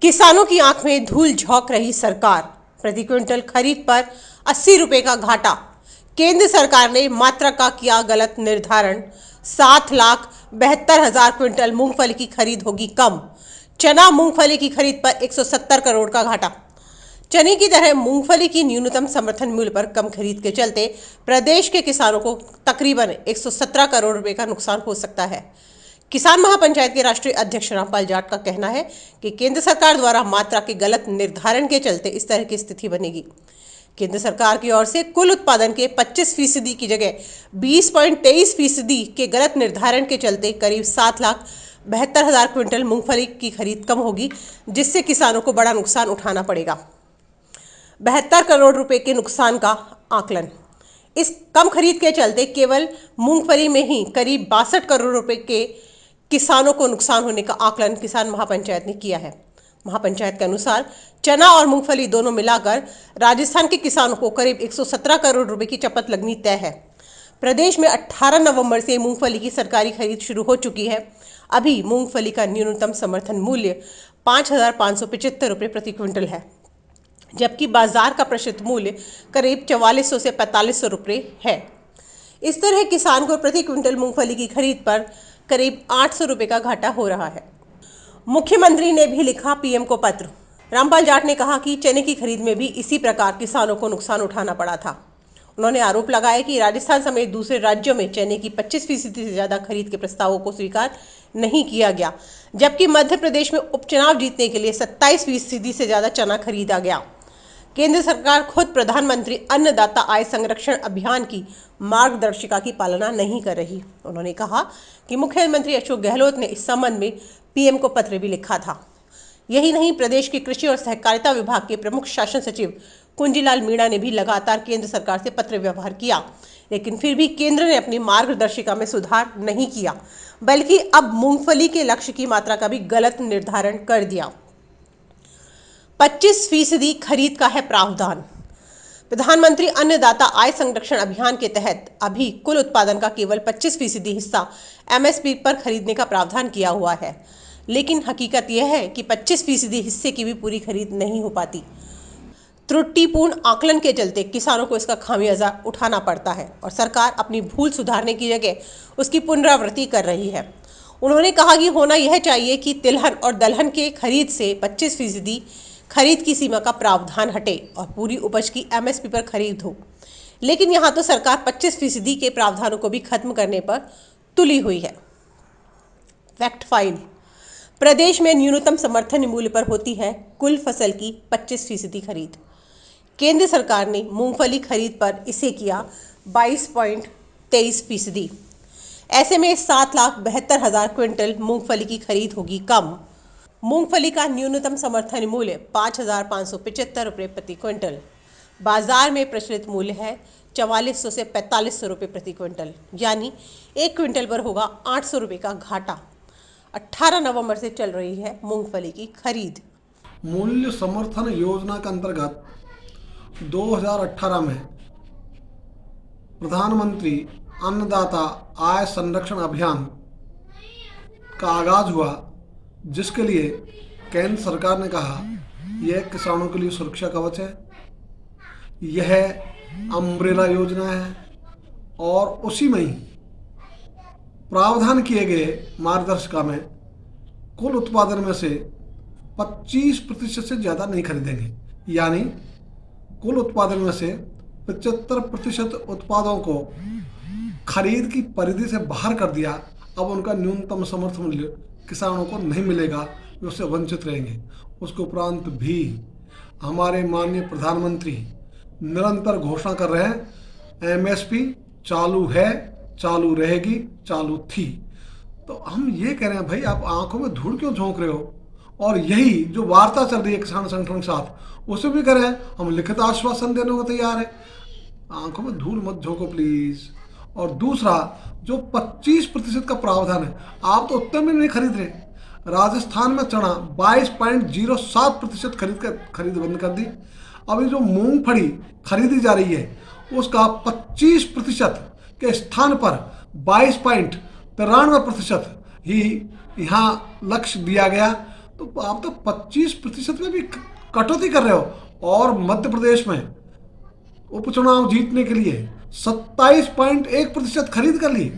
किसानों की आंख में धूल झोंक रही सरकार। प्रति क्विंटल खरीद पर 80 रुपए का घाटा। केंद्र सरकार ने मात्रा का किया गलत निर्धारण। 7,72,000 क्विंटल मूंगफली की खरीद होगी कम। चना मूंगफली की खरीद पर 170 करोड़ का घाटा। चने की तरह मूंगफली की न्यूनतम समर्थन मूल्य पर कम खरीद के चलते प्रदेश के किसानों को तकरीबन 117 करोड़ रुपए का नुकसान हो सकता है। किसान महापंचायत के राष्ट्रीय अध्यक्ष रामपाल जाट का कहना है कि केंद्र सरकार द्वारा मात्रा के गलत निर्धारण के चलते इस तरह की स्थिति बनेगी। केंद्र सरकार की ओर से कुल उत्पादन के 25% की जगह 20.23% के गलत निर्धारण के चलते करीब 7,72,000 क्विंटल मूंगफली की खरीद कम होगी, जिससे किसानों को बड़ा नुकसान उठाना पड़ेगा। 72 करोड़ रुपए के नुकसान का आकलन। इस कम खरीद के चलते केवल मूंगफली में ही करीब 62 करोड़ रुपए के किसानों को नुकसान होने का आकलन किसान महापंचायत ने किया है। महापंचायत के अनुसार चना और मूंगफली दोनों मिलाकर राजस्थान के किसानों को करीब 117 करोड़ रुपए की चपत लगनी तय है। प्रदेश में 18 नवंबर से मूंगफली की सरकारी खरीद शुरू हो चुकी है। अभी मूंगफली का न्यूनतम समर्थन मूल्य 5,575 रुपये प्रति क्विंटल है, जबकि बाजार का प्रचलित मूल्य करीब 4400 से 4500 रुपये है। इस तरह किसान को प्रति क्विंटल मूंगफली की खरीद पर करीब 800 रुपये का घाटा हो रहा है। मुख्यमंत्री ने भी लिखा पीएम को पत्र। रामपाल जाट ने कहा कि चने की खरीद में भी इसी प्रकार किसानों को नुकसान उठाना पड़ा था। उन्होंने आरोप लगाया कि राजस्थान समेत दूसरे राज्यों में चने की 25% से ज्यादा खरीद के प्रस्तावों को स्वीकार नहीं किया गया, जबकि मध्य प्रदेश में उपचुनाव जीतने के लिए 27% से ज्यादा चना खरीदा गया। केंद्र सरकार खुद प्रधानमंत्री अन्नदाता आय संरक्षण अभियान की मार्गदर्शिका की पालना नहीं कर रही। उन्होंने कहा कि मुख्यमंत्री अशोक गहलोत ने इस संबंध में पीएम को पत्र भी लिखा था। यही नहीं, प्रदेश के कृषि और सहकारिता विभाग के प्रमुख शासन सचिव कुंजीलाल मीणा ने भी लगातार केंद्र सरकार से पत्र व्यवहार किया, लेकिन फिर भी केंद्र ने अपनी मार्गदर्शिका में सुधार नहीं किया, बल्कि अब मूंगफली के लक्ष्य की मात्रा का भी गलत निर्धारण कर दिया। 25% खरीद का है प्रावधान। प्रधानमंत्री अन्नदाता आय संरक्षण अभियान के तहत अभी कुल उत्पादन का केवल 25% हिस्सा एमएसपी पर खरीदने का प्रावधान किया हुआ है, लेकिन हकीकत यह है कि 25% हिस्से की भी पूरी खरीद नहीं हो पाती। त्रुटिपूर्ण आकलन के चलते किसानों को इसका खामियाजा उठाना पड़ता है और सरकार अपनी भूल सुधारने की जगह उसकी पुनरावृत्ति कर रही है। उन्होंने कहा कि होना यह चाहिए कि तिलहन और दलहन के खरीद से 25% खरीद की सीमा का प्रावधान हटे और पूरी उपज की एमएसपी पर खरीद हो, लेकिन यहाँ तो सरकार 25% के प्रावधानों को भी खत्म करने पर तुली हुई है। Fact file. प्रदेश में न्यूनतम समर्थन मूल्य पर होती है कुल फसल की 25% खरीद। केंद्र सरकार ने मूंगफली खरीद पर इसे किया 22.23%। ऐसे में 7,72,000 क्विंटल मूंगफली की खरीद होगी कम। मूंगफली का न्यूनतम समर्थन मूल्य 5,575 रुपये प्रति क्विंटल। बाजार में प्रचलित मूल्य है 4400 से 4500 रुपये प्रति क्विंटल, यानी 1 क्विंटल पर होगा 800 रुपये का घाटा। 18 नवंबर से चल रही है मूंगफली की खरीद। मूल्य समर्थन योजना के अंतर्गत 2018 में प्रधानमंत्री अन्नदाता आय संरक्षण अभियान का आगाज हुआ, जिसके लिए केंद्र सरकार ने कहा यह किसानों के लिए सुरक्षा कवच है, यह अम्ब्रेला योजना है और उसी में ही प्रावधान किए गए मार्गदर्शिका में कुल उत्पादन में से 25% से ज़्यादा नहीं खरीदेंगे, यानी कुल उत्पादन में से 75% उत्पादों को खरीद की परिधि से बाहर कर दिया। अब उनका न्यूनतम समर्थन मूल्य किसानों को नहीं मिलेगा, वे उससे वंचित रहेंगे। उसके उपरांत भी हमारे माननीय प्रधानमंत्री निरंतर घोषणा कर रहे हैं एमएसपी चालू है, चालू रहेगी, चालू थी। तो हम ये कह रहे हैं भाई, आप आंखों में धूल क्यों झोंक रहे हो? और यही जो वार्ता चल रही है किसान संगठन के साथ, उसे भी कह रहे हैं हम लिखित आश्वासन देने को तैयार है। आंखों में धूल मत झोंको प्लीज। और दूसरा, जो 25% का प्रावधान है, आप तो उतने में नहीं खरीद रहे। राजस्थान में चना 22.07% खरीद बंद कर दी। अभी जो मूंगफली खरीदी जा रही है उसका 25% के स्थान पर 22.93% ही यहाँ लक्ष्य दिया गया। तो आप तो 25% में भी कटौती कर रहे हो। और मध्य प्रदेश में उपचुनाव जीतने के लिए 27.1% खरीद कर ली।